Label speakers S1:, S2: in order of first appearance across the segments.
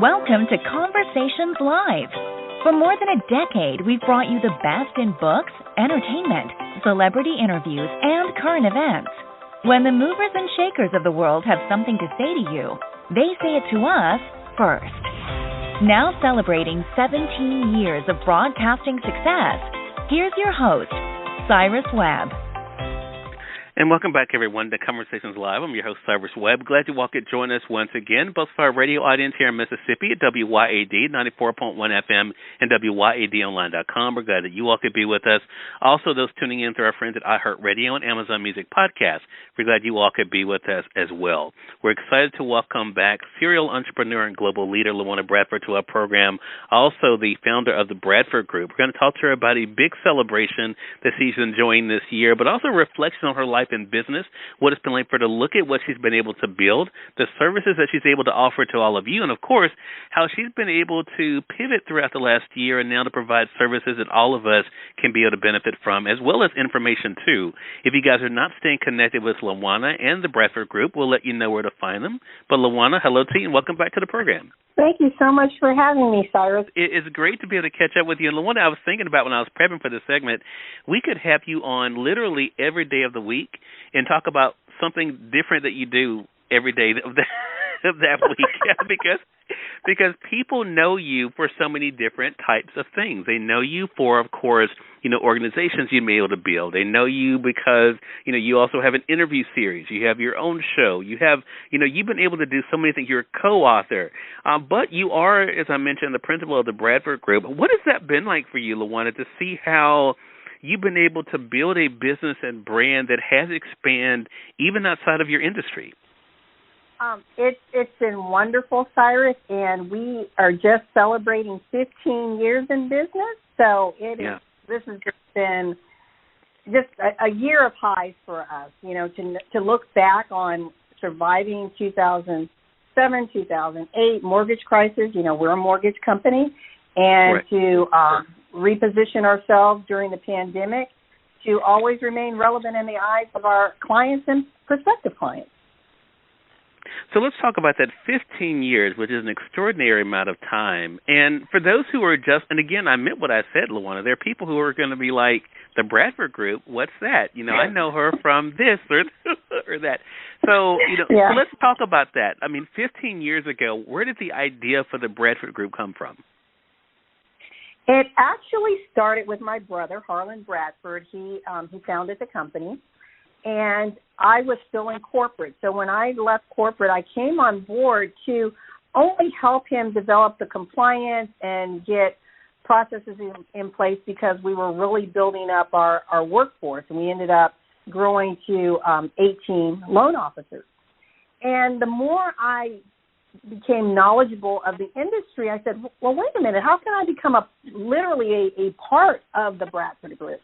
S1: Welcome to Conversations Live. For more than a decade, we've brought you the best in books, entertainment, celebrity interviews, and current events. When the movers and shakers of the world have something to say to you, they say it to us first. Now celebrating 17 years of broadcasting success, here's your host, Cyrus Webb.
S2: And welcome back, everyone, to Conversations Live. I'm your host, Cyrus Webb. Glad you all could join us once again, both for our radio audience here in Mississippi at WYAD 94.1 FM and WYADonline.com. We're glad that you all could be with us. Also, those tuning in through our friends at iHeartRadio and Amazon Music Podcast, we're glad you all could be with us as well. We're excited to welcome back serial entrepreneur and global leader LaWanna Bradford to our program, also the founder of the Bradford Group. We're going to talk to her about a big celebration that she's enjoying this year, but also a reflection on her life in business, what it's been like for her to look at what she's been able to build, the services that she's able to offer to all of you, and, of course, how she's been able to pivot throughout the last year and now to provide services that all of us can be able to benefit from, as well as information, too. If you guys are not staying connected with LaWanna and the Bradford Group, we'll let you know where to find them. But, LaWanna, hello to you, and welcome back to the program.
S3: Thank you so much for having me, Cyrus.
S2: It's great to be able to catch up with you. And LaWanna, I was thinking about when I was prepping for this segment, we could have you on literally every day of the week and talk about something different that you do every day of that week because people know you for so many different types of things. They know you for, of course, organizations you may be able to build. They know you because, you also have an interview series. You have your own show. You have, you've been able to do so many things. You're a co-author. But you are, as I mentioned, the principal of the Bradford Group. What has that been like for you, LaWanna, to see how you've been able to build a business and brand that has expanded even outside of your industry?
S3: It's been wonderful, Cyrus, and we are just celebrating 15 years in business. So this has just been just a year of highs for us, to look back on surviving 2007, 2008 mortgage crisis. We're a mortgage company, and right. To reposition ourselves during the pandemic to always remain relevant in the eyes of our clients and prospective clients.
S2: So let's talk about that 15 years, which is an extraordinary amount of time. And for those who are just, and again, I meant what I said, LaWanna, there are people who are going to be like, the Bradford Group, what's that? I know her from this or that. So, so let's talk about that. 15 years ago, where did the idea for the Bradford Group come from?
S3: It actually started with my brother, Harlan Bradford. He founded the company, and I was still in corporate. So when I left corporate, I came on board to only help him develop the compliance and get processes in place because we were really building up our workforce, and we ended up growing to 18 loan officers. And the more I became knowledgeable of the industry, I said, well, wait a minute, how can I become literally a part of the Bradford Group?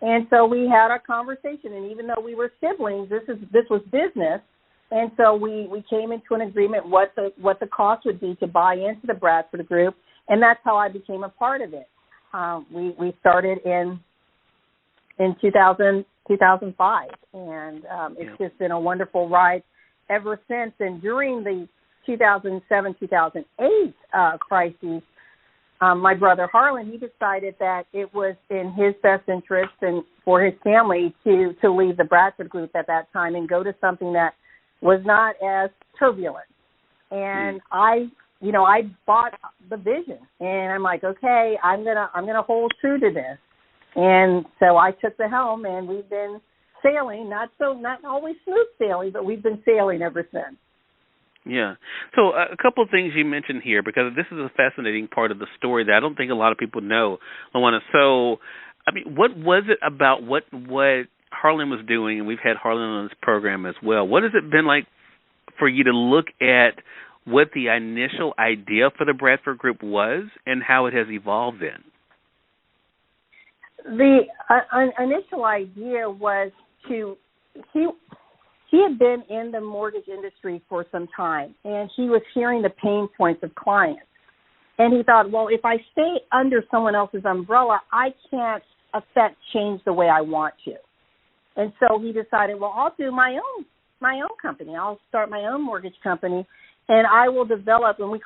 S3: And so we had our conversation, and even though we were siblings, this was business, and so we came into an agreement what the cost would be to buy into the Bradford Group, and that's how I became a part of it. We started in 2005, and it's just been a wonderful ride ever since. And during the 2007-2008 crises, my brother Harlan, he decided that it was in his best interest and for his family to leave the Bradford Group at that time and go to something that was not as turbulent. And I bought the vision, and I'm like, okay, I'm gonna hold true to this. And so I took the helm, and we've been sailing, not always smooth sailing, but we've been sailing ever since.
S2: Yeah. So a couple of things you mentioned here, because this is a fascinating part of the story that I don't think a lot of people know, LaWanna. So, what was it about what Harlan was doing, and we've had Harlan on this program as well. What has it been like for you to look at what the initial idea for the Bradford Group was and how it has evolved then?
S3: The initial idea was he had been in the mortgage industry for some time, and he was hearing the pain points of clients. And he thought, well, if I stay under someone else's umbrella, I can't affect change the way I want to. And so he decided, well, I'll do my own company. I'll start my own mortgage company. And I will develop, and we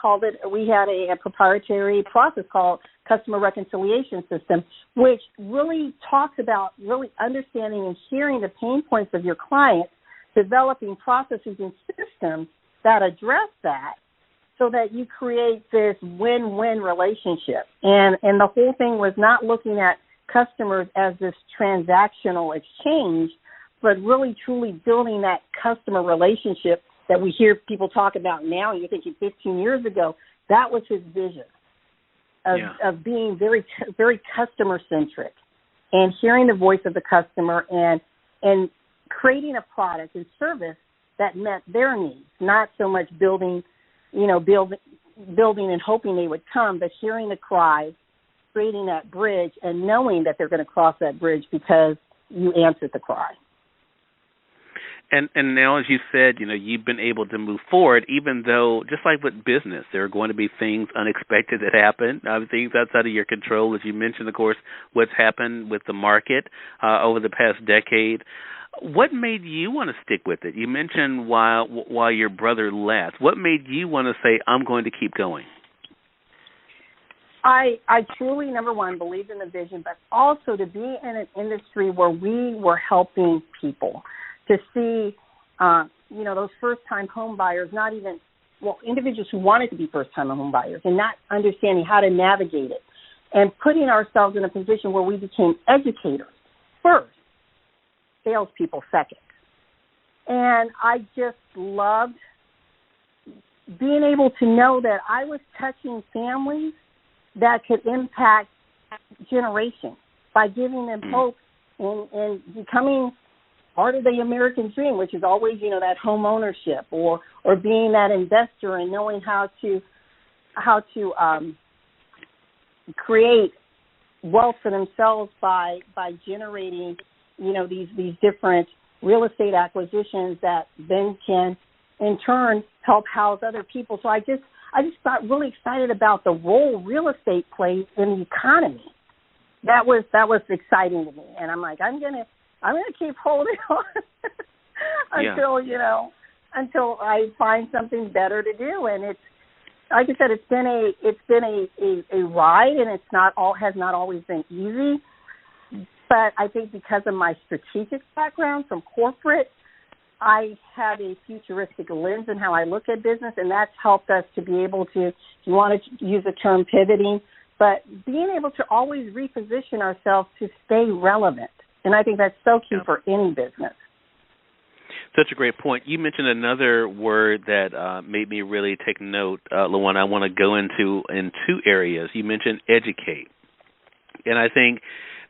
S3: had a proprietary process called Customer Reconciliation System, which really talks about really understanding and hearing the pain points of your clients, developing processes and systems that address that so that you create this win-win relationship. And the whole thing was not looking at customers as this transactional exchange, but really truly building that customer relationship that we hear people talk about now. And you're thinking 15 years ago, that was his vision of being very, very customer-centric and hearing the voice of the customer and creating a product and service that met their needs, not so much building and hoping they would come, but hearing the cries, creating that bridge, and knowing that they're going to cross that bridge because you answered the cry.
S2: And now, as you said, you've been able to move forward, even though, just like with business, there are going to be things unexpected that happen, things outside of your control. As you mentioned, of course, what's happened with the market over the past decade. What made you want to stick with it? You mentioned while your brother left. What made you want to say, I'm going to keep going?
S3: I truly, number one, believed in the vision, but also to be in an industry where we were helping people, to see, those first-time home buyers, individuals who wanted to be first-time home buyers and not understanding how to navigate it, and putting ourselves in a position where we became educators first, salespeople second. And I just loved being able to know that I was touching families that could impact generations by giving them hope and becoming part of the American dream, which is always, that home ownership or being that investor and knowing how to create wealth for themselves by generating, these different real estate acquisitions that then can in turn help house other people. So I just got really excited about the role real estate plays in the economy. That was exciting to me, and I'm like, I'm gonna keep holding on until I find something better to do. And it's, like I said, it's been a ride, and has not always been easy. But I think because of my strategic background from corporate, I have a futuristic lens in how I look at business, and that's helped us to be able to, if you want to use the term pivoting, but being able to always reposition ourselves to stay relevant. And I think that's so key for any business.
S2: Such a great point. You mentioned another word that made me really take note, LaWanna. I want to go in two areas. You mentioned educate. And I think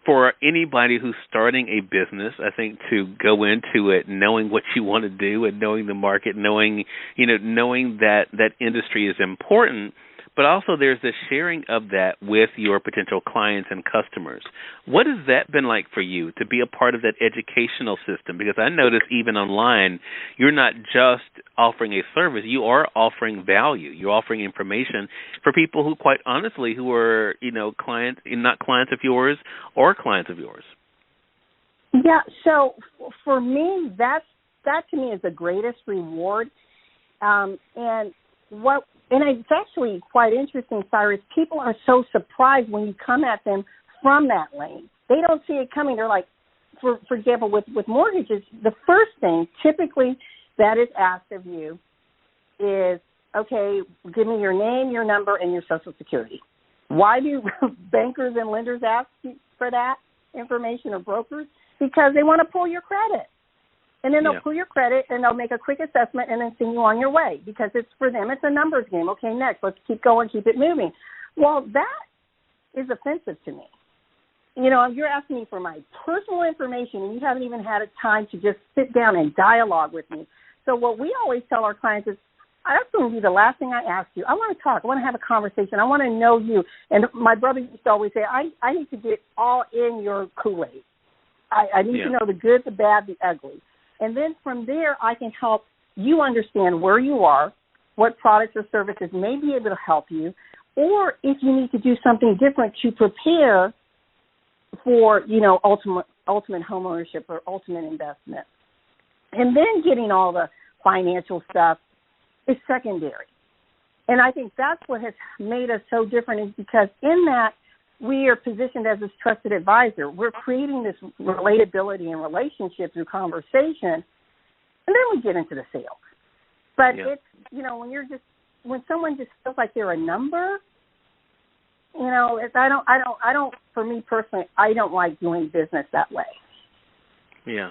S2: for anybody who's starting a business, I think to go into it knowing what you want to do and knowing the market, knowing that industry is important, but also there's the sharing of that with your potential clients and customers. What has that been like for you to be a part of that educational system? Because I notice even online, you're not just offering a service, you are offering value. You're offering information for people who, quite honestly, who are, clients, not clients of yours or clients of yours.
S3: Yeah, so for me, that to me is the greatest reward. And it's actually quite interesting, Cyrus. People are so surprised when you come at them from that lane. They don't see it coming. They're like, for example, with mortgages, the first thing typically that is asked of you is, okay, give me your name, your number, and your Social Security. Why do bankers and lenders ask for that information, or brokers? Because they want to pull your credit. And then they'll pull your credit, and they'll make a quick assessment and then send you on your way, because it's, for them, it's a numbers game. Okay, next, let's keep going, keep it moving. Well, that is offensive to me. You're asking me for my personal information, and you haven't even had a time to just sit down and dialogue with me. So what we always tell our clients is, that's going to be the last thing I ask you. I want to talk. I want to have a conversation. I want to know you. And my brother used to always say, I need to get all in your Kool-Aid. I need to know the good, the bad, the ugly. And then from there, I can help you understand where you are, what products or services may be able to help you, or if you need to do something different to prepare for, ultimate home ownership or ultimate investment. And then getting all the financial stuff is secondary. And I think that's what has made us so different, is because in that we are positioned as this trusted advisor. We're creating this relatability and relationship through conversation, and then we get into the sales. But it's, you know, when someone just feels like they're a number, you know, I don't, for me personally, I don't like doing business that way.
S2: Yeah.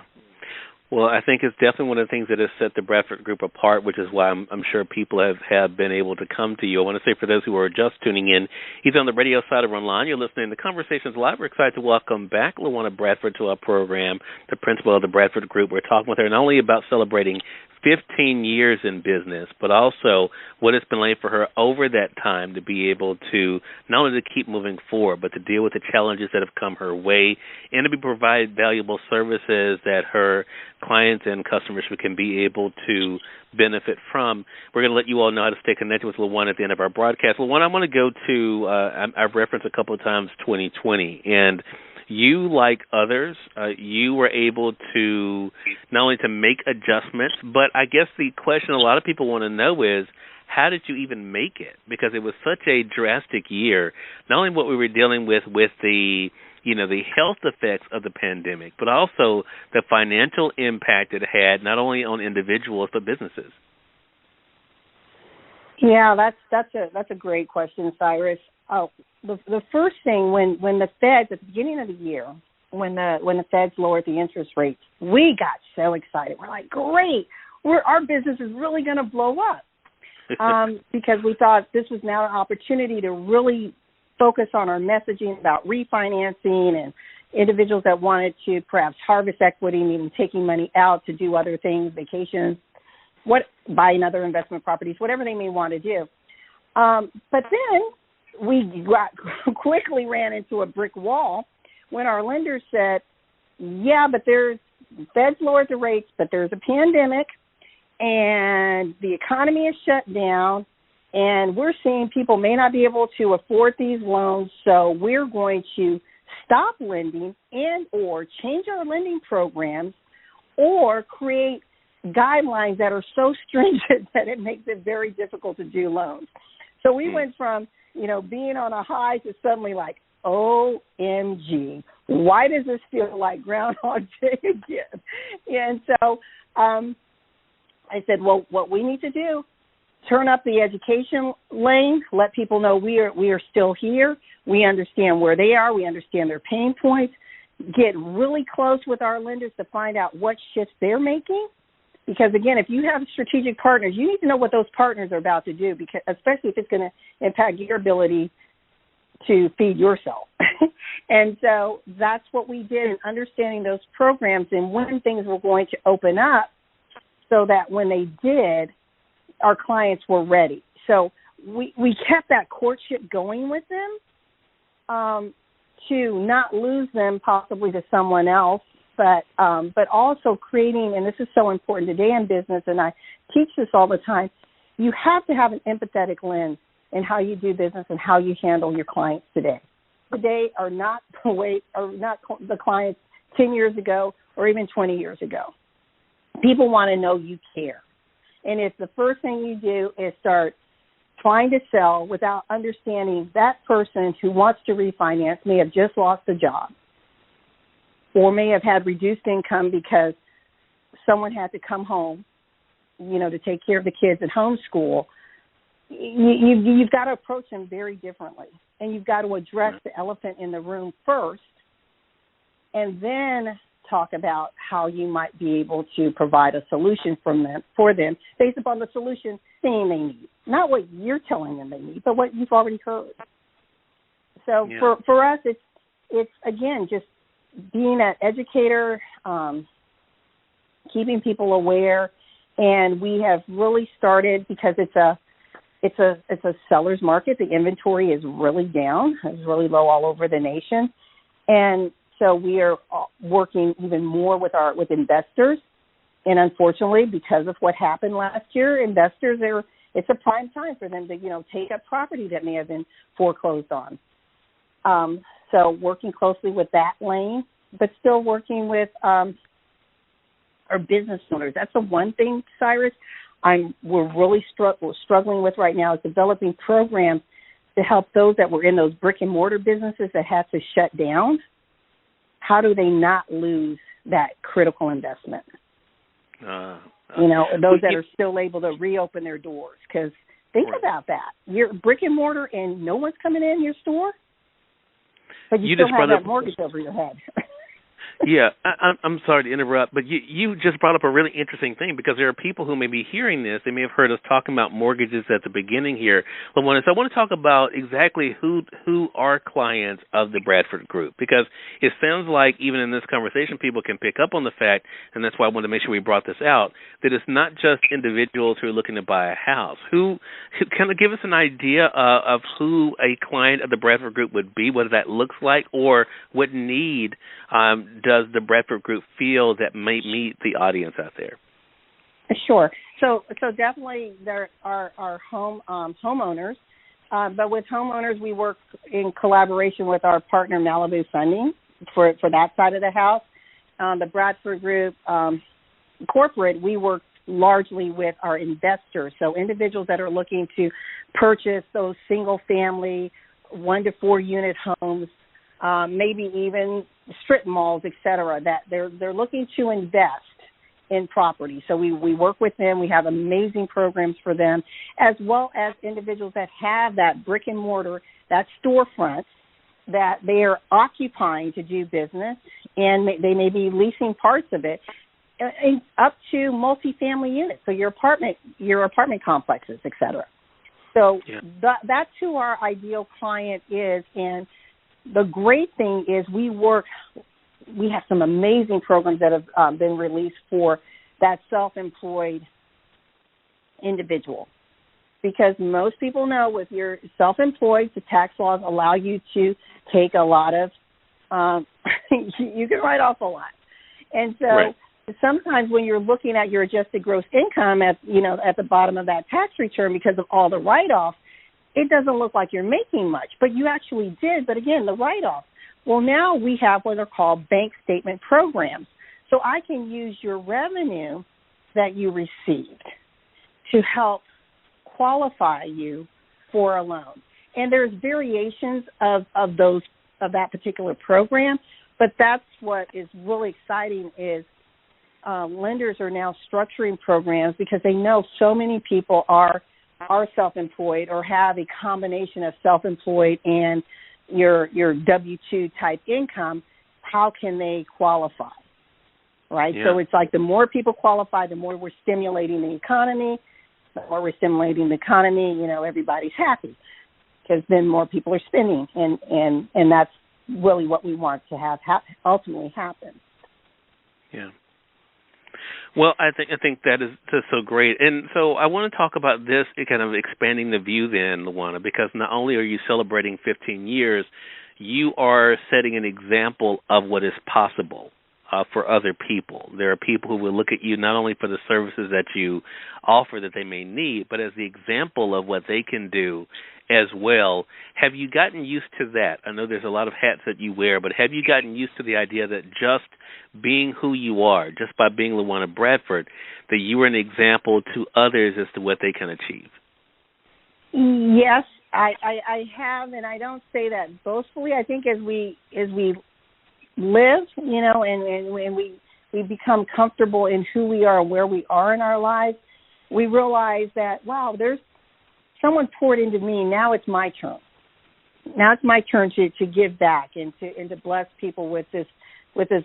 S2: Well, I think it's definitely one of the things that has set the Bradford Group apart, which is why I'm sure people have been able to come to you. I want to say, for those who are just tuning in, either on the radio side or online, you're listening to Conversations Live. We're excited to welcome back LaWanna Bradford to our program, the principal of the Bradford Group. We're talking with her not only about celebrating 15 years in business, but also what it's been like for her over that time to be able to not only to keep moving forward, but to deal with the challenges that have come her way and to provide valuable services that her clients and customers can be able to benefit from. We're going to let you all know how to stay connected with LaWanna at the end of our broadcast. LaWanna, I want to go to, I've referenced a couple of times 2020, and you, like others, you were able to not only to make adjustments, but I guess the question a lot of people want to know is, how did you even make it? Because it was such a drastic year, not only what we were dealing with the, you know, the health effects of the pandemic, but also the financial impact it had not only on individuals but businesses.
S3: Yeah, that's a great question, Cyrus. Oh, the first thing when the Feds at the beginning of the year, when the Feds lowered the interest rates, we got so excited. We're like, great, our business is really going to blow up, because we thought this was now an opportunity to really focus on our messaging about refinancing and individuals that wanted to perhaps harvest equity, meaning taking money out to do other things, vacations, buying other investment properties, whatever they may want to do. But then we quickly ran into a brick wall when our lenders said, yeah, but Feds lowered the rates, but there's a pandemic and the economy is shut down, and we're seeing people may not be able to afford these loans, so we're going to stop lending and or change our lending programs or create guidelines that are so stringent that it makes it very difficult to do loans. So we went from, you know, being on a high to suddenly like, OMG, why does this feel like Groundhog Day again? And so I said, well, what we need to do, turn up the education lane, let people know we are still here. We understand where they are. We understand their pain points. Get really close with our lenders to find out what shifts they're making. Because, again, if you have strategic partners, you need to know what those partners are about to do, because especially if it's going to impact your ability to feed yourself. And so that's what we did in understanding those programs and when things were going to open up, so that when they did, our clients were ready. So we kept that courtship going with them, to not lose them possibly to someone else, but also creating, and this is so important today in business, and I teach this all the time, you have to have an empathetic lens in how you do business and how you handle your clients today. Today are not the clients 10 years ago or even 20 years ago. People want to know you care. And if the first thing you do is start trying to sell without understanding that person who wants to refinance may have just lost a job or may have had reduced income because someone had to come home, you know, to take care of the kids at homeschool, you've got to approach them very differently. And you've got to address the elephant in the room first and then talk about how you might be able to provide a solution for them based upon the solution thing they need. Not what you're telling them they need, but what you've already heard. So for us, it's again, just being an educator, keeping people aware, and we have really started, because it's a seller's market. The inventory is really down. It's really low all over the nation, and so we are working even more with investors. And unfortunately, because of what happened last year, investors it's a prime time for them to, you know, take up property that may have been foreclosed on. So working closely with that lane, but still working with our business owners. That's the one thing, Cyrus. we're really struggling with right now is developing programs to help those that were in those brick and mortar businesses that had to shut down. How do they not lose that critical investment? Those that are still able to reopen their doors. Because think about that. You're brick and mortar and no one's coming in your store, but you still have that mortgage over your head.
S2: Yeah, I'm sorry to interrupt, but you just brought up a really interesting thing, because there are people who may be hearing this. They may have heard us talking about mortgages at the beginning here. LaWanna, so I want to talk about exactly who are clients of the Bradford Group, because it sounds like even in this conversation people can pick up on the fact, and that's why I wanted to make sure we brought this out, that it's not just individuals who are looking to buy a house. Who kind of give us an idea of who a client of the Bradford Group would be, what that looks like, or what need does the Bradford Group feel that may meet the audience out there?
S3: Sure. So definitely there are homeowners, but with homeowners we work in collaboration with our partner Malibu Funding for that side of the house. The Bradford Group corporate, we work largely with our investors, so individuals that are looking to purchase those single-family 1 to 4 unit homes, maybe even strip malls, et cetera, that they're looking to invest in property. So we work with them. We have amazing programs for them, as well as individuals that have that brick and mortar, that storefront that they are occupying to do business, and they may be leasing parts of it, up to multifamily units, so your apartment complexes, et cetera. So that's who our ideal client is, and the great thing is we have some amazing programs that have been released for that self-employed individual. Because most people know if you're self-employed, the tax laws allow you to take a lot of, you can write off a lot. And so sometimes when you're looking at your adjusted gross income at the bottom of that tax return because of all the write-offs, it doesn't look like you're making much, but you actually did. But again, the write-off. Well, now we have what are called bank statement programs. So I can use your revenue that you received to help qualify you for a loan. And there's variations of that particular program, but that's what is really exciting is lenders are now structuring programs because they know so many people are self-employed or have a combination of self-employed and your W-2 type income. How can they qualify, right? Yeah. So it's like the more people qualify, the more we're stimulating the economy. The more we're stimulating the economy, everybody's happy because then more people are spending, and that's really what we want to have ultimately happen.
S2: Yeah. Well, I think that is just so great. And so I want to talk about this, kind of expanding the view then, LaWanna, because not only are you celebrating 15 years, you are setting an example of what is possible for other people. There are people who will look at you not only for the services that you offer that they may need, but as the example of what they can do as well. Have you gotten used to that? I know there's a lot of hats that you wear, but have you gotten used to the idea that just being who you are, just by being LaWanna Bradford, that you are an example to others as to what they can achieve?
S3: Yes, I have, and I don't say that boastfully. I think as we live, and we become comfortable in who we are and where we are in our lives, we realize that, wow, there's someone poured into me. Now it's my turn. Now it's my turn to give back and to bless people with this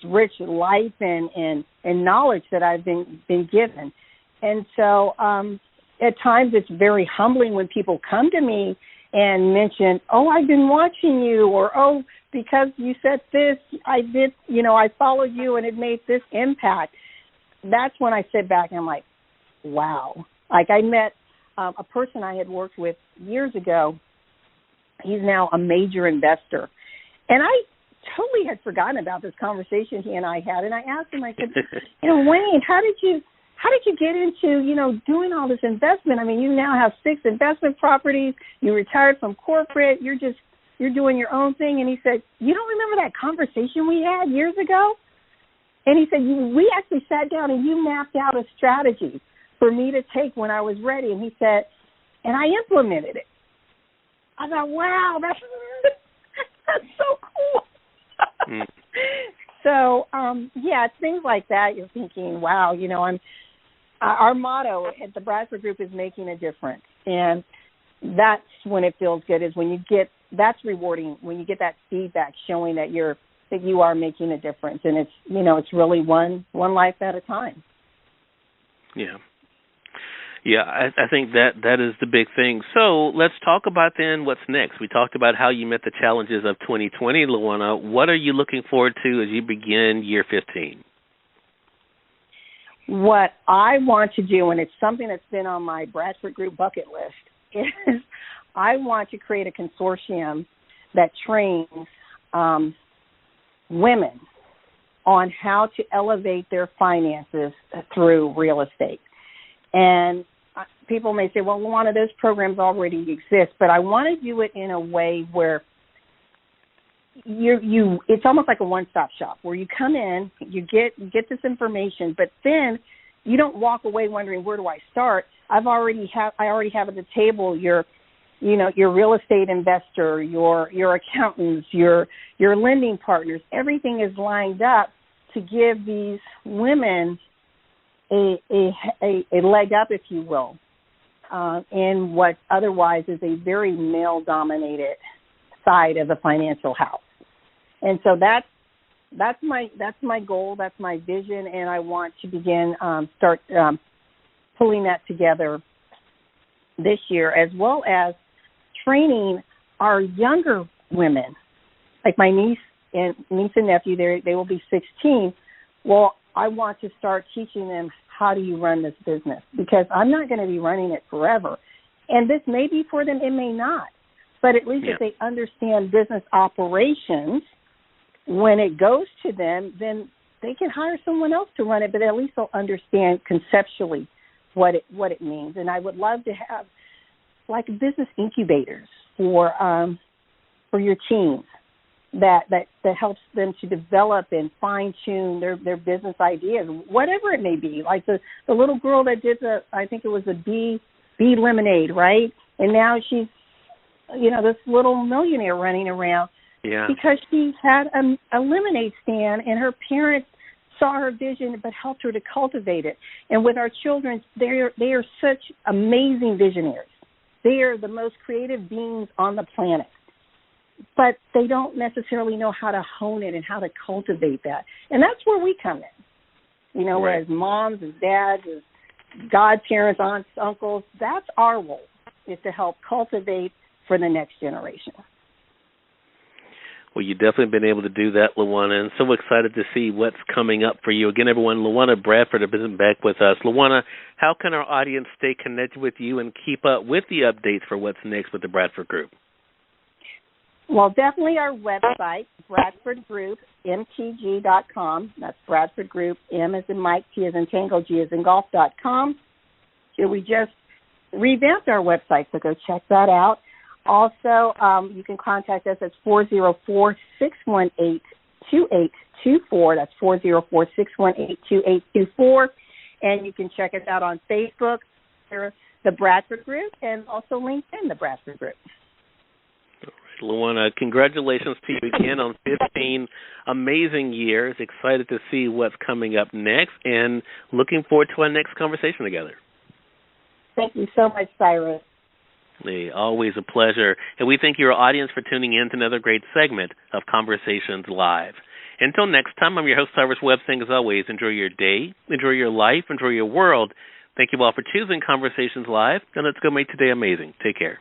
S3: rich life and knowledge that I've been given. And so at times it's very humbling when people come to me and mention, oh, I've been watching you, or, oh, because you said this, I did, I followed you and it made this impact. That's when I sit back and I'm like, wow. Like I met a person I had worked with years ago. He's now a major investor. And I totally had forgotten about this conversation he and I had. And I asked him, I said, Wayne, how did you get into, doing all this investment? I mean, you now have 6 investment properties. You retired from corporate. You're doing your own thing. And he said, you don't remember that conversation we had years ago? And he said, we actually sat down and you mapped out a strategy for me to take when I was ready. And he said, and I implemented it. I thought, wow, that's so cool. So, it's things like that. You're thinking, wow, our motto at the Bradford Group is making a difference. And that's when it feels good, is when that's rewarding, when you get that feedback showing that you are making a difference. And it's, it's really one life at a time.
S2: Yeah. Yeah, I think that is the big thing. So let's talk about then what's next. We talked about how you met the challenges of 2020, LaWanna. What are you looking forward to as you begin year 15?
S3: What I want to do, and it's something that's been on my Bradford Group bucket list, is I want to create a consortium that trains women on how to elevate their finances through real estate. And people may say, well, LaWanna, those programs already exist, but I want to do it in a way where it's almost like a one-stop shop, where you come in, you get this information, but then you don't walk away wondering, where do I start? I already have at the table your real estate investor, your accountants, your lending partners. Everything is lined up to give these women a leg up, if you will, in what otherwise is a very male-dominated side of the financial house. And so that's my goal, that's my vision, and I want to begin start pulling that together this year, as well as training our younger women, like my niece and nephew. They will be 16. Well, I want to start teaching them, how do you run this business? Because I'm not going to be running it forever. And this may be for them, it may not. But at least if they understand business operations, when it goes to them, then they can hire someone else to run it, but at least they'll understand conceptually what it means. And I would love to have like business incubators for your teams. That helps them to develop and fine-tune their business ideas, whatever it may be. Like the little girl that did I think it was a bee lemonade, right? And now she's, this little millionaire running around because she had a lemonade stand, and her parents saw her vision but helped her to cultivate it. And with our children, they are such amazing visionaries. They are the most creative beings on the planet. But they don't necessarily know how to hone it and how to cultivate that. And that's where we come in. As moms, as dads, as godparents, aunts, uncles, that's our role, is to help cultivate for the next generation.
S2: Well, you've definitely been able to do that, LaWanna, and so excited to see what's coming up for you. Again, everyone, LaWanna Bradford has been back with us. LaWanna, how can our audience stay connected with you and keep up with the updates for what's next with the Bradford Group?
S3: Well, definitely our website, Bradford Group, MTG.com. That's Bradford Group, M as in Mike, T as in Tango, G as in Golf.com. We just revamped our website, so go check that out. Also, you can contact us at 404-618-2824. That's 404-618-2824. And you can check us out on Facebook, the Bradford Group, and also LinkedIn, the Bradford Group.
S2: LaWanna, congratulations to you again on 15 amazing years. Excited to see what's coming up next, and looking forward to our next conversation together.
S3: Thank you so much, Cyrus.
S2: Hey, always a pleasure. And we thank your audience for tuning in to another great segment of Conversations Live. Until next time, I'm your host, Cyrus Webb, saying as always, enjoy your day, enjoy your life, enjoy your world. Thank you all for choosing Conversations Live, and let's go make today amazing. Take care.